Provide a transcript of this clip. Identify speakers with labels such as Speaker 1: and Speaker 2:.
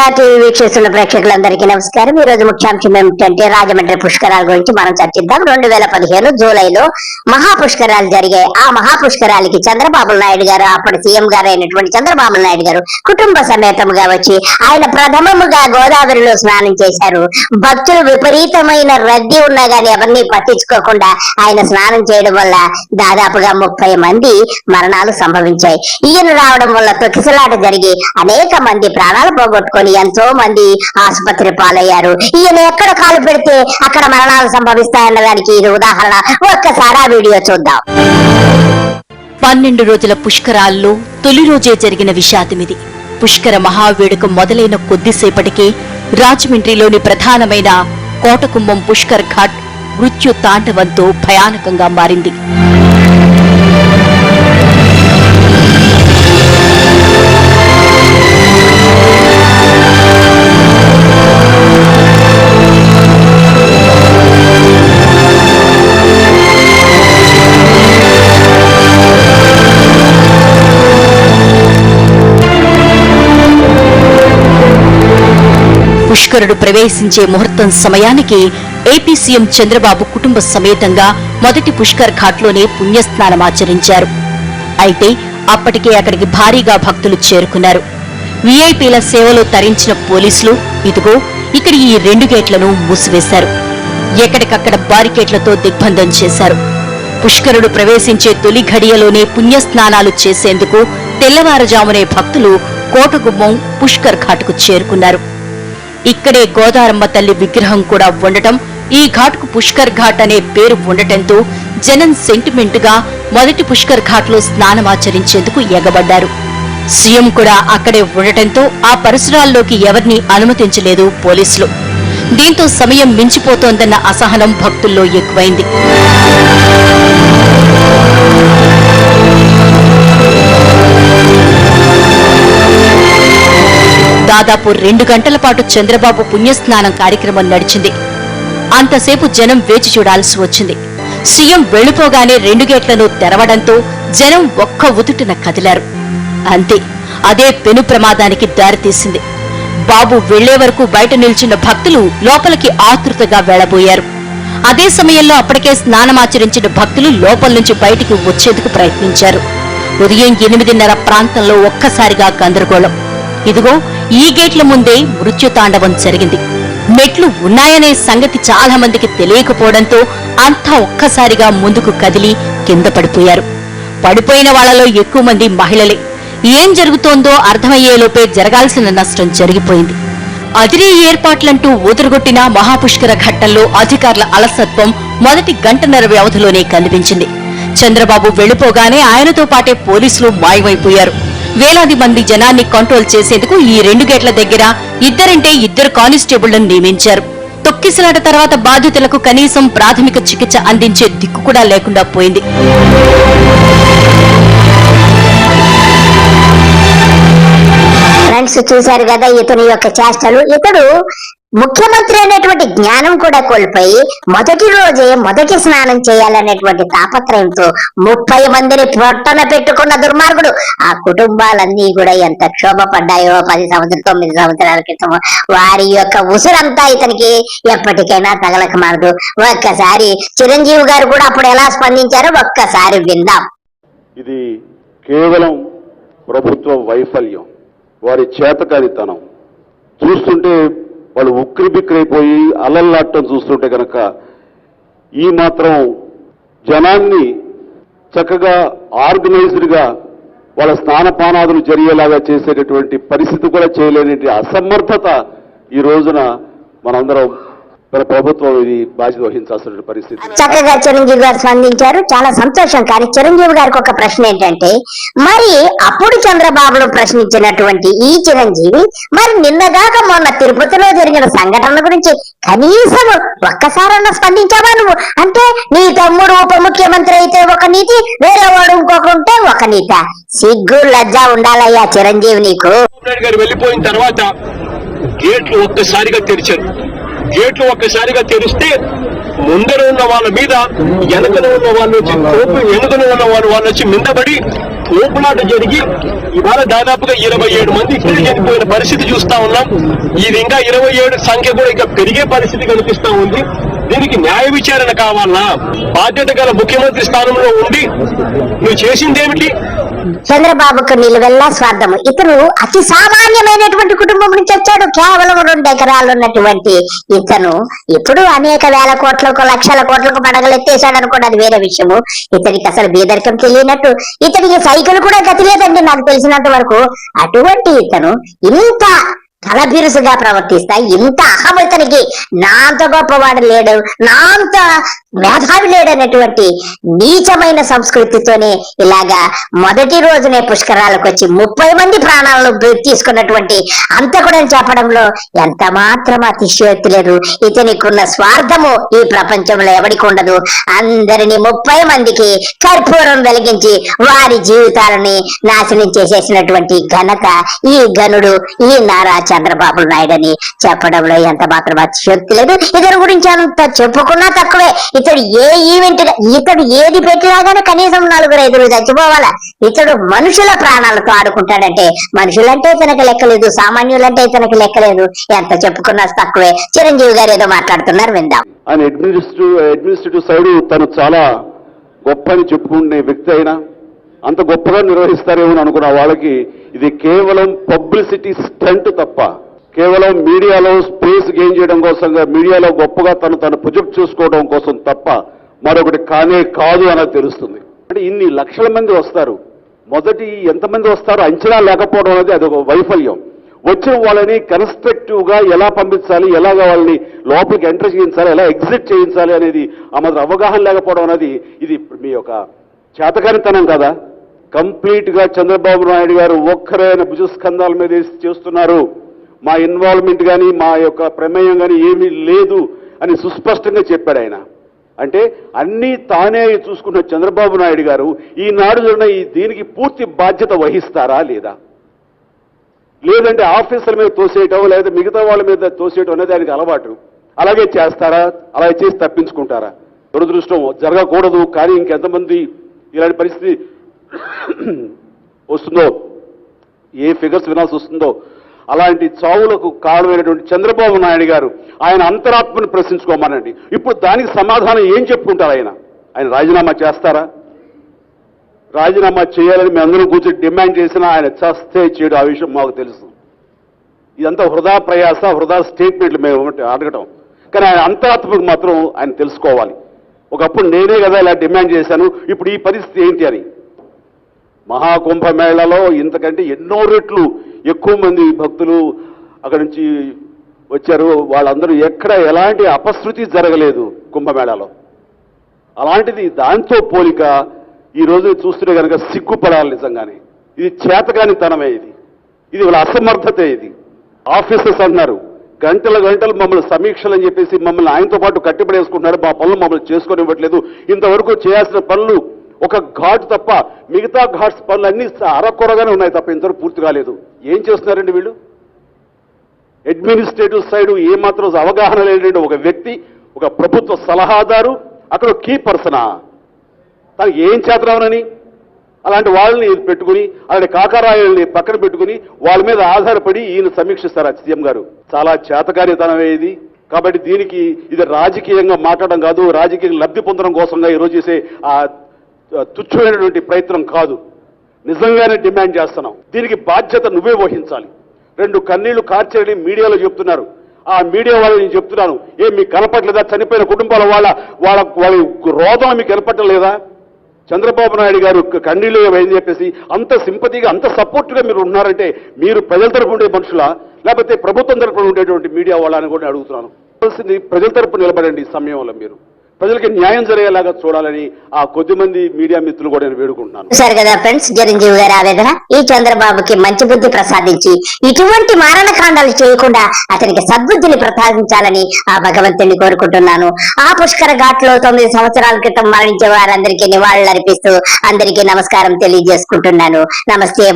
Speaker 1: ప్రజా టీవీ వీక్షిస్తున్న ప్రేక్షకులందరికీ నమస్కారం. ఈ రోజు ముఖ్యాంశం ఏమిటంటే రాజమండ్రి పుష్కరాల గురించి మనం చర్చిద్దాం. 2015 జూలైలో మహాపుష్కరాలు జరిగాయి. ఆ మహాపుష్కరాలకి చంద్రబాబు నాయుడు గారు, అప్పటి సీఎం గారు అయినటువంటి చంద్రబాబు నాయుడు గారు కుటుంబ సమేతంగా వచ్చి ఆయన ప్రథమముగా గోదావరిలో స్నానం చేశారు. భక్తులు విపరీతమైన రద్దీ ఉన్నా గానీ ఎవరిని పట్టించుకోకుండా ఆయన స్నానం చేయడం వల్ల దాదాపుగా 30 మంది మరణాలు సంభవించాయి. ఈయన రావడం వల్ల తొక్కిసలాట జరిగి అనేక మంది ప్రాణాలు పోగొట్టుకొని ఎంతో మంది ఆసుపత్రి పాలయ్యారు. ఈయన ఎక్కడ కాలు పెడితే అక్కడ మరణాలు సంభవిస్తాయన్నదానికి ఇది ఉదాహరణ. ఒక్కసారి ఆ వీడియో చూద్దాం.
Speaker 2: 12 రోజుల పుష్కరాల్లో తొలి రోజే జరిగిన విషాదమిది. పుష్కర మహావేడుక మొదలైన కొద్దిసేపటికే రాజమండ్రిలోని ప్రధానమైన కోటకుంభం పుష్కర్ ఘాట్ మృత్యు తాండవంతో భయానకంగా మారింది. పుష్కరుడు ప్రవేశించే ముహూర్తం సమయానికి ఏపీ సీఎం చంద్రబాబు కుటుంబ సమేతంగా మొదటి పుష్కర్ ఘాట్లోనే పుణ్యస్నానమాచరించారు. అయితే అప్పటికే అక్కడికి భారీగా భక్తులు చేరుకున్నారు. వీఐపీల సేవలో తరించిన పోలీసులు ఇదిగో ఇక్కడ ఈ 2 గేట్లను మూసివేశారు. ఎక్కడికక్కడ బారికేట్లతో దిగ్బంధం చేశారు. పుష్కరుడు ప్రవేశించే తొలి ఘడియలోనే పుణ్యస్నానాలు చేసేందుకు తెల్లవారుజామునే భక్తులు కోటగుమ్మం పుష్కర్ ఘాట్కు చేరుకున్నారు. ఇక్కడే గోదారమ్మ తల్లి విగ్రహం కూడా ఉండటం, ఈ ఘాట్కు పుష్కర్ ఘాట్ అనే పేరు ఉండటంతో జనం సెంటిమెంట్ గా మొదటి పుష్కర్ ఘాట్ లో స్నానమాచరించేందుకు ఎగబడ్డారు. సీఎం కూడా అక్కడే ఉండటంతో ఆ పరిసరాల్లోకి ఎవరిని అనుమతించలేదు పోలీసులు. దీంతో సమయం మించిపోతోందన్న అసహనం భక్తుల్లో ఎక్కువైంది. దాదాపు 2 గంటల పాటు చంద్రబాబు పుణ్యస్నానం కార్యక్రమం నడిచింది. అంతసేపు జనం వేచి చూడాల్సి వచ్చింది. సీఎం వెళ్లిపోగానే 2 గేట్లను తెరవడంతో జనం ఒక్క ఉదుటున కదిలారు. అంతే, అదే పెను ప్రమాదానికి దారితీసింది. బాబు వెళ్లే వరకు బయట నిల్చున్న భక్తులు లోపలికి ఆతృతగా వెళ్లబోయారు. అదే సమయంలో అప్పటికే స్నానమాచరించిన భక్తులు లోపల నుంచి బయటికి వచ్చేందుకు ప్రయత్నించారు. ఉదయం 8:30 ప్రాంతంలో ఒక్కసారిగా గందరగోళం. ఇదిగో ఈ గేట్ల ముందే మృత్యుతాండవం జరిగింది. మెట్లు ఉన్నాయనే సంగతి చాలా మందికి తెలియకపోవడంతో అంతా ఒక్కసారిగా ముందుకు కదిలి కింద పడిపోయారు. పడిపోయిన వాళ్లలో ఎక్కువ మంది మహిళలే. ఏం జరుగుతోందో అర్థమయ్యేలోపే జరగాల్సిన నష్టం జరిగిపోయింది. అదిరే ఏర్పాట్లంటూ ఊదరగొట్టిన మహాపుష్కర ఘట్టంలో అధికారుల అలసత్వం మొదటి గంటన్నర వ్యవధిలోనే కనిపించింది. చంద్రబాబు వెళ్లిపోగానే ఆయనతో పాటే పోలీసులు మాయమైపోయారు. వేలాది మంది జనాన్ని కంట్రోల్ చేసేందుకు ఈ 2 గేట్ల దగ్గర 2 కానిస్టేబుళ్లను నియమించారు. తొక్కిసలాట తర్వాత బాధితులకు కనీసం ప్రాథమిక చికిత్స అందించే దిక్కు కూడా లేకుండా పోయింది.
Speaker 1: ఫ్రెండ్స్, చూశారు కదా ఇతని యొక్క చేష్టలు. ఇతడు ముఖ్యమంత్రి అనేటువంటి జ్ఞానం కూడా కోల్పోయి మొదటి రోజే మొదటి స్నానం చేయాలనేటువంటి తాపత్రయంతో 30 మందిని పొట్టన పెట్టుకున్న దుర్మార్గుడు. ఆ కుటుంబాలన్నీ కూడా ఎంత క్షోభపడ్డాయో 9 సంవత్సరాల క్రితం. వారి యొక్క ఉసురంతా ఇతనికి ఎప్పటికైనా తగలక మారదు. ఒక్కసారి చిరంజీవి గారు కూడా అప్పుడు ఎలా స్పందించారో ఒక్కసారి విందాం.
Speaker 3: ఇది కేవలం ప్రభుత్వ వైఫల్యం, వారి చేతకానితనం. చూస్తుంటే వాళ్ళు ఉక్కిరిబిక్కిరైపోయి అల్లల్లాటం చూస్తుంటే కనుక ఈ మాత్రం జనాన్ని చక్కగా ఆర్గనైజ్డ్గా వాళ్ళ స్నానపానాదులు జరిగేలాగా చేసేటటువంటి పరిస్థితి కూడా చేయలేని అసమర్థత ఈ రోజున మనందరం ప్రభుత్వం ఇది బాధ్యత వహించాల్సిన పరిస్థితి.
Speaker 1: చక్కగా చిరంజీవి గారు స్పందించారు, చాలా సంతోషం. కానీ చిరంజీవి గారికి ఒక ప్రశ్న ఏంటంటే, మరి అప్పుడు చంద్రబాబును ప్రశ్నించినటువంటి ఈ చిరంజీవి మరి నిన్నగాక మొన్న తిరుపతిలో జరిగిన సంఘటన గురించి కనీసం ఒక్కసారన్నా స్పందించావా నువ్వు? అంటే నీ తమ్ముడు ఉప ముఖ్యమంత్రి అయితే ఒక నీతి, వేరే వాడు ఇంకొకరుంటే ఒక నీత. సిగ్గు లజ్జ ఉండాలయ్యా చిరంజీవి నీకు.
Speaker 4: వెళ్ళిపోయిన తర్వాత గేట్లు ఒక్కసారిగా తెరిచారు. గేట్లు ఒక్కసారిగా తెరిస్తే ముందర ఉన్న వాళ్ళ మీద వెనకన ఉన్న వాళ్ళు వచ్చి వెనుకన ఉన్న వాళ్ళు వచ్చి మిందబడి ఊపులాట జరిగి ఇవాళ దాదాపుగా 27 మంది ఇక్కడ చనిపోయిన పరిస్థితి చూస్తా ఉన్నాం. ఇది ఇంకా 27 సంఖ్య కూడా ఇంకా పెరిగే పరిస్థితి కనిపిస్తా ఉంది. దీనికి న్యాయ విచారణ కావాలా? బాధ్యత గల ముఖ్యమంత్రి స్థానంలో ఉండి నువ్వు చేసిందేమిటి?
Speaker 1: చంద్రబాబుకు నిలువెల్లా స్వార్థము. ఇతను అతి సామాన్యమైనటువంటి కుటుంబం నుంచి వచ్చాడు. కేవలం 2 ఎకరాలు ఉన్నటువంటి ఇతను ఇప్పుడు అనేక వేల కోట్లకు లక్షల కోట్లకు పడగలెత్తేశాడు అనుకోండి, అది వేరే విషయము. ఇతనికి అసలు బీదరికం తెలియనట్టు, ఇతనికి సైకిల్ కూడా గతి లేదండి నాకు తెలిసినంత వరకు. అటువంటి ఇతను ఇంత తలబిరుసుగా ప్రవర్తిస్తా, ఇంత అహం ఇతనికి, నా అంత గొప్పవాడు లేడు, నా అంత మేధావి లేడనేటువంటి నీచమైన సంస్కృతితోనే ఇలాగా మొదటి రోజునే పుష్కరాలకు వచ్చి 30 మంది ప్రాణాలను తీసుకున్నటువంటి అంతకుడని చెప్పడంలో ఎంత మాత్రం అతిశయోక్తి లేదు. ఇతనికి ఉన్న స్వార్థము ఈ ప్రపంచంలో ఎవరికి ఉండదు. అందరినీ 30 మందికి కర్పూరం వెలిగించి వారి జీవితాలని నాశనం చేసేసినటువంటి ఘనత ఈ గనుడు ఈ నారా చంద్రబాబు నాయుడు అని చెప్పడంలో ఎంత మాత్రం అతిశయోక్తి లేదు. ఇతని గురించి అంత చెప్పుకున్నా తక్కువే. ఇతడు ఏ ఈవెంట్, ఇతడు ఏది పెట్టినాగానే కనీసం 4-5 చచ్చిపోవాలా. ఇతడు మనుషుల ప్రాణాలతో ఆడుకుంటాడంటే మనుషులంటే ఇతనికి లెక్కలేదు, సామాన్యులంటే ఇతనికి లెక్కలేదు. ఎంత చెప్పుకున్నా తక్కువే. చిరంజీవి గారు ఏదో మాట్లాడుతున్నారు, విందాం.
Speaker 3: ఆయన అడ్మినిస్ట్రేటివ్ సైడ్ తను చాలా గొప్ప అని చెప్పుకునే వ్యక్తి అయినా అంత గొప్పగా నిర్వహిస్తారేమో అనుకున్న వాళ్ళకి ఇది కేవలం పబ్లిసిటీ స్టంట్ తప్ప, కేవలం మీడియాలో స్పేస్ గెయిన్ చేయడం కోసంగా, మీడియాలో గొప్పగా తను ప్రొజెక్ట్ చేసుకోవడం కోసం తప్ప మరొకటి కానే కాదు అన్నది తెలుస్తుంది. అంటే ఇన్ని లక్షల మంది వస్తారు, మొదటి ఎంతమంది వస్తారో అంచనా లేకపోవడం అనేది అదొక వైఫల్యం. వచ్చిన వాళ్ళని కన్స్ట్రక్టివ్ గా ఎలా పంపించాలి, ఎలాగ వాళ్ళని లోపలికి ఎంటర్ చేయించాలి, ఎలా ఎగ్జిట్ చేయించాలి అనేది ఆ మాత్రం అవగాహన లేకపోవడం అనేది ఇది మీ యొక్క చేతకానితనం కదా. కంప్లీట్ గా చంద్రబాబు నాయుడు గారు ఒక్కరైన భుజస్కంధాల మీద చేస్తున్నారు, మా ఇన్వాల్వ్మెంట్ కానీ మా యొక్క ప్రమేయం కానీ ఏమీ లేదు అని సుస్పష్టంగా చెప్పాడు ఆయన. అంటే అన్నీ తానే చూసుకున్న చంద్రబాబు నాయుడు గారు ఈనాడు దీనికి పూర్తి బాధ్యత వహిస్తారా లేదా? లేదంటే ఆఫీసర్ల మీద తోసేయటం లేదా మిగతా వాళ్ళ మీద తోసేయటం అనేది దానికి అలవాటు. అలాగే చేస్తారా? అలాగే చేసి తప్పించుకుంటారా? దురదృష్టం జరగకూడదు, కానీ ఇంకెంతమంది ఇలాంటి పరిస్థితి వస్తుందో, ఏ ఫిగర్స్ వినాల్సి వస్తుందో, అలాంటి చావులకు కారణమైనటువంటి చంద్రబాబు నాయుడు గారు ఆయన అంతరాత్మను ప్రశ్నించుకోమనండి. ఇప్పుడు దానికి సమాధానం ఏం చెప్పుకుంటారు? ఆయన రాజీనామా చేస్తారా? రాజీనామా చేయాలని మేము అందరం కూర్చొని డిమాండ్ చేసినా ఆయన చేస్తే చేయడం, ఆ విషయం మాకు తెలుసు. ఇదంతా వృధా ప్రయాస, వృధా స్టేట్మెంట్లు మేము అడగటం. కానీ ఆయన అంతరాత్మకు మాత్రం ఆయన తెలుసుకోవాలి. ఒకప్పుడు నేనే కదా ఇలా డిమాండ్ చేశాను, ఇప్పుడు ఈ పరిస్థితి ఏంటి అని. మహాకుంభమేళలో ఇంతకంటే ఎన్నో రెట్లు ఎక్కువ మంది భక్తులు అక్కడి నుంచి వచ్చారు. వాళ్ళందరూ ఎక్కడ ఎలాంటి అపశృతి జరగలేదు కుంభమేళాలో. అలాంటిది దాంతో పోలిక ఈ రోజు చూస్తుంటే కనుక సిగ్గుపడాలి నిజంగానే. ఇది చేతకానితనమే, ఇది వాళ్ళ అసమర్థతే. ఇది ఆఫీసర్స్ అన్నారు గంటలు మమ్మల్ని సమీక్షలు అని చెప్పేసి మమ్మల్ని ఆయనతో పాటు కట్టిపడేసుకుంటున్నారు, మా పనులు మమ్మల్ని చేసుకొని ఇవ్వట్లేదు. ఇంతవరకు చేయాల్సిన పనులు ఒక ఘాట్ తప్ప మిగతా ఘాట్స్ పనులు అన్ని అరకొరగానే ఉన్నాయి తప్ప ఇంతవరకు పూర్తి కాలేదు. ఏం చేస్తున్నారండి వీళ్ళు? అడ్మినిస్ట్రేటివ్ సైడ్ ఏమాత్రం అవగాహన లేదంటే ఒక వ్యక్తి, ఒక ప్రభుత్వ సలహాదారు, అక్కడ కీ పర్సనా? తనకి ఏం చేతనని అలాంటి వాళ్ళని పెట్టుకుని, అలాంటి కాకరాయల్ని పక్కన పెట్టుకుని వాళ్ళ మీద ఆధారపడి ఈయన సమీక్షిస్తారు సీఎం గారు. చాలా చేతకానితనమే ఇది. కాబట్టి దీనికి ఇది రాజకీయంగా మాట్లాడడం కాదు, రాజకీయ లబ్ధి పొందడం కోసంగా ఈరోజు చేసే ఆ తుచ్చమైనటువంటి ప్రయత్నం కాదు. నిజంగానే డిమాండ్ చేస్తున్నాం, దీనికి బాధ్యత నువ్వే వహించాలి. 2 కన్నీళ్లు కార్చేయని మీడియాలో చెప్తున్నారు. ఆ మీడియా వాళ్ళని నేను చెప్తున్నాను, మీకు కనపట్లేదా? చనిపోయిన కుటుంబాల వాళ్ళ రోదన మీకు కనపట్టలేదా? చంద్రబాబు నాయుడు గారు కన్నీళ్ళు ఏమైంది చెప్పేసి అంత సింపతిగా, అంత సపోర్ట్గా మీరు ఉన్నారంటే మీరు ప్రజల తరపు ఉండే మనుషులా, లేకపోతే ప్రభుత్వం తరపున ఉండేటువంటి మీడియా వాళ్ళని కూడా అడుగుతున్నాను. ప్రజల తరపు నిలబడండి. ఈ సమయంలో మీరు ప్రజలకి న్యాయం జరిగేలాగా చూడాలని ఆ కొద్దిమంది మీడియా మిత్రులు కూడా నేను వేడుకుంటున్నాను.
Speaker 1: సరే కదా ఫ్రెండ్స్, చిరంజీవి గారి ఆవేదన. ఈ చంద్రబాబుకి మంచి బుద్ధి ప్రసాదించి ఇటువంటి మారణకాండాలు చేయకుండా అతనికి సద్బుద్ధిని ప్రసాదించాలని ఆ భగవంతుని కోరుకుంటున్నాను. ఆ పుష్కర ఘాట్లో 9 సంవత్సరాల క్రితం మరణించే వారందరికీ నివాళులు అర్పిస్తూ అందరికీ నమస్కారం తెలియజేసుకుంటున్నాను. నమస్తే.